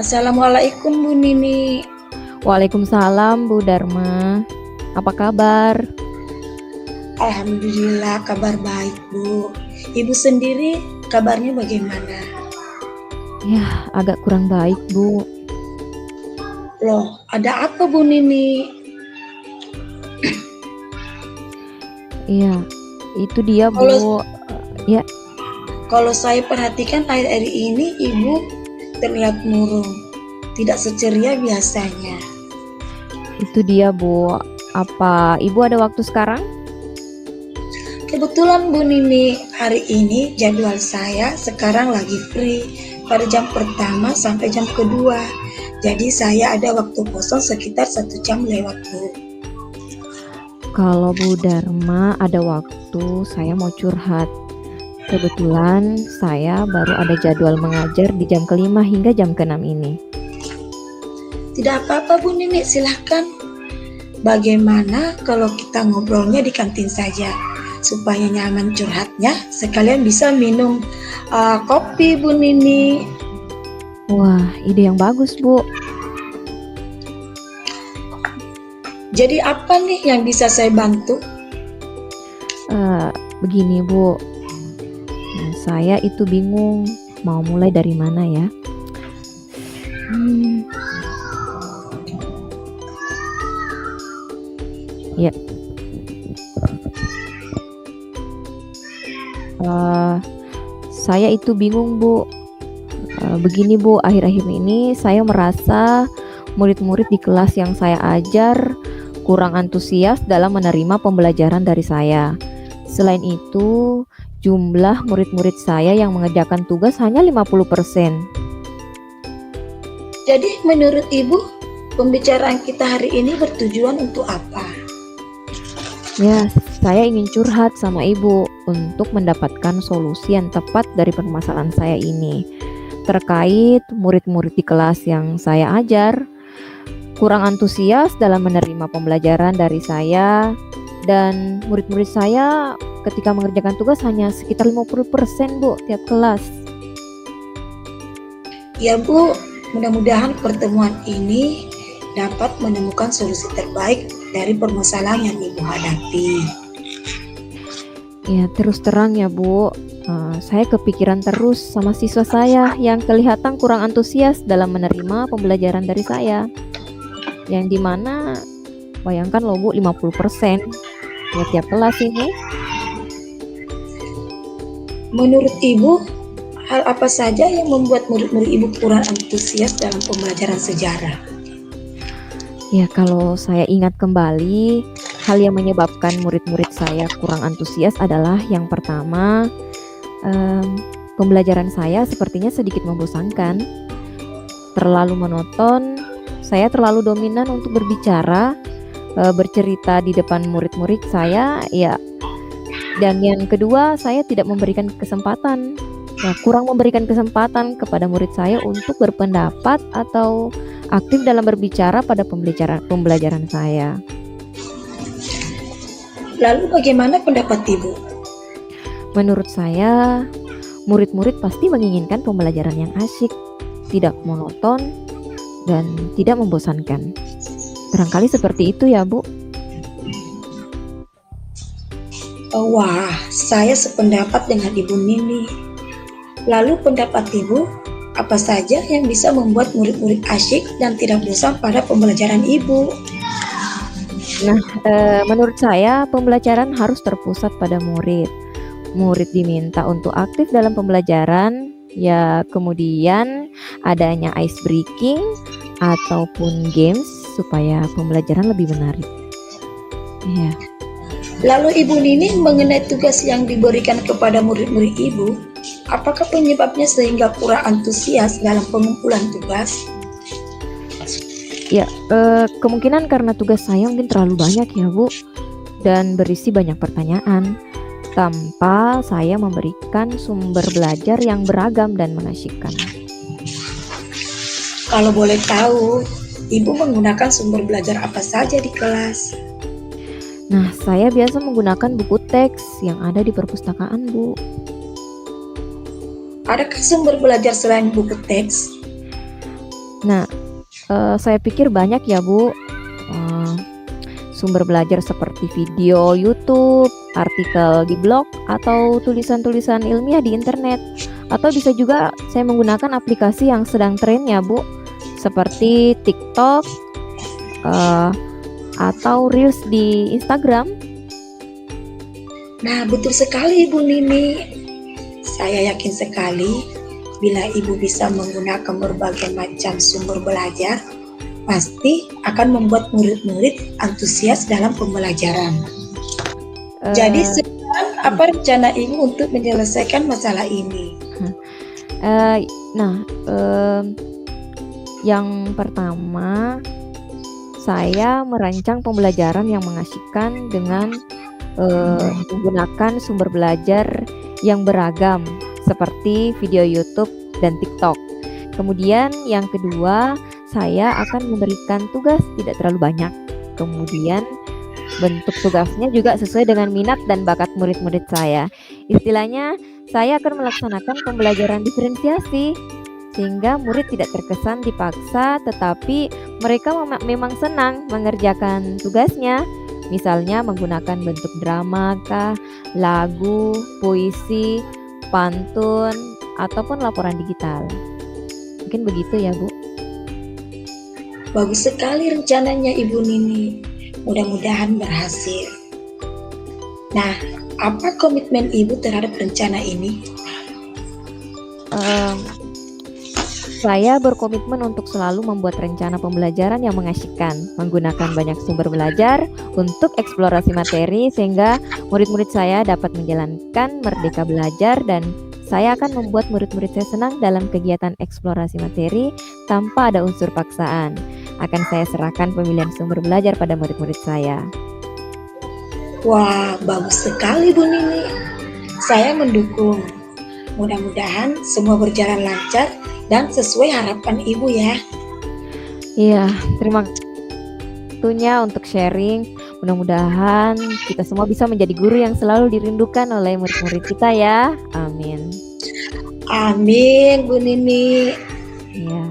Assalamualaikum Bu Nini. Waalaikumsalam Bu Dharma. Apa kabar? Alhamdulillah kabar baik Bu. Ibu sendiri kabarnya bagaimana? Ya, agak kurang baik Bu. Loh, ada apa Bu Nini? Iya, itu dia Bu. Ya, Kalau saya perhatikan akhir-akhir ini Ibu terlihat murung, tidak seceria biasanya. itu dia Bu. Apa Ibu ada waktu sekarang? Kebetulan Bu Nini, hari ini jadwal saya sekarang lagi free pada jam pertama sampai jam kedua. Jadi saya ada waktu kosong sekitar 1 jam lewat Bu. Kalau Bu Dharma ada waktu, saya mau curhat. Kebetulan saya baru ada jadwal mengajar di jam ke-5 hingga jam ke-6 ini. Tidak apa-apa Bu Nini, silahkan. Bagaimana kalau kita ngobrolnya di kantin saja, supaya nyaman curhatnya, sekalian bisa minum kopi Bu Nini. Wah, ide yang bagus Bu. Jadi apa nih yang bisa saya bantu? Begini Bu, nah, saya itu bingung mau mulai dari mana ya. Ya, saya itu bingung Bu. Begini Bu, akhir-akhir ini saya merasa murid-murid di kelas yang saya ajar kurang antusias dalam menerima pembelajaran dari saya. Selain itu, jumlah murid-murid saya yang mengerjakan tugas hanya 50%. Jadi menurut Ibu, pembicaraan kita hari ini bertujuan untuk apa? Ya, saya ingin curhat sama Ibu untuk mendapatkan solusi yang tepat dari permasalahan saya ini. Terkait murid-murid di kelas yang saya ajar kurang antusias dalam menerima pembelajaran dari saya, dan murid-murid saya ketika mengerjakan tugas hanya sekitar 50% Bu tiap kelas. Ya Bu, mudah-mudahan pertemuan ini dapat menemukan solusi terbaik dari permasalahan yang Ibu hadapi. Ya, terus terang ya Bu, saya kepikiran terus sama siswa saya yang kelihatan kurang antusias dalam menerima pembelajaran dari saya. Yang dimana, bayangkan loh Bu, 50% ya tiap kelas ini. Menurut Ibu, hal apa saja yang membuat murid-murid Ibu kurang antusias dalam pembelajaran sejarah? Ya, kalau saya ingat kembali, hal yang menyebabkan murid-murid saya kurang antusias adalah yang pertama, pembelajaran saya sepertinya sedikit membosankan, terlalu monoton, saya terlalu dominan untuk berbicara, bercerita di depan murid-murid saya, ya. Dan yang kedua, saya tidak memberikan kesempatan, kurang memberikan kesempatan kepada murid saya untuk berpendapat atau aktif dalam berbicara pada pembelajaran saya. Lalu bagaimana pendapat Ibu? Menurut saya, murid-murid pasti menginginkan pembelajaran yang asyik, tidak monoton, dan tidak membosankan. Barangkali seperti itu ya Bu. Wah, saya sependapat dengan Ibu Nini. Lalu pendapat Ibu, apa saja yang bisa membuat murid-murid asyik dan tidak bosan pada pembelajaran Ibu? Nah, menurut saya pembelajaran harus terpusat pada murid. Murid diminta untuk aktif dalam pembelajaran, ya, kemudian adanya ice breaking ataupun games supaya pembelajaran lebih menarik. Ya. Lalu Ibu Nini mengenai tugas yang diberikan kepada murid-murid Ibu, apakah penyebabnya sehingga kurang antusias dalam pengumpulan tugas? Ya, kemungkinan karena tugas saya mungkin terlalu banyak ya Bu, dan berisi banyak pertanyaan, tanpa saya memberikan sumber belajar yang beragam dan mengasyikkan. Kalau boleh tahu, Ibu menggunakan sumber belajar apa saja di kelas? Nah, saya biasa menggunakan buku teks yang ada di perpustakaan, Bu. Adakah sumber belajar selain buku teks? Nah, saya pikir banyak ya Bu, eee, sumber belajar seperti video YouTube, artikel di blog, atau tulisan-tulisan ilmiah di internet. Atau bisa juga saya menggunakan aplikasi yang sedang tren ya Bu, seperti TikTok, eee, atau Reels di Instagram. Nah, betul sekali Ibu Nini. Saya yakin sekali bila Ibu bisa menggunakan berbagai macam sumber belajar, pasti akan membuat murid-murid antusias dalam pembelajaran. Jadi Eee, sekarang apa rencana Ibu untuk menyelesaikan masalah ini? nah, yang pertama, saya merancang pembelajaran yang mengasyikkan dengan menggunakan sumber belajar yang beragam seperti video YouTube dan TikTok. Kemudian yang kedua, saya akan memberikan tugas tidak terlalu banyak. Kemudian bentuk tugasnya juga sesuai dengan minat dan bakat murid-murid saya. Istilahnya, saya akan melaksanakan pembelajaran diferensiasi sehingga murid tidak terkesan dipaksa, tetapi mereka memang senang mengerjakan tugasnya. Misalnya menggunakan bentuk drama kah, lagu, puisi, pantun, ataupun laporan digital. Mungkin begitu ya Bu. Bagus sekali rencananya Ibu Nini. Mudah-mudahan berhasil. Nah, apa komitmen Ibu terhadap rencana ini? Saya berkomitmen untuk selalu membuat rencana pembelajaran yang mengasyikkan, menggunakan banyak sumber belajar untuk eksplorasi materi sehingga murid-murid saya dapat menjalankan merdeka belajar, dan saya akan membuat murid-murid saya senang dalam kegiatan eksplorasi materi tanpa ada unsur paksaan. Akan saya serahkan pemilihan sumber belajar pada murid-murid saya. Wah, bagus sekali Bu Nini. Saya mendukung. Mudah-mudahan semua berjalan lancar dan sesuai harapan Ibu ya. Iya, terima kasih waktunya untuk sharing. Mudah-mudahan kita semua bisa menjadi guru yang selalu dirindukan oleh murid-murid kita ya. Amin. Amin Bu Nini. Iya.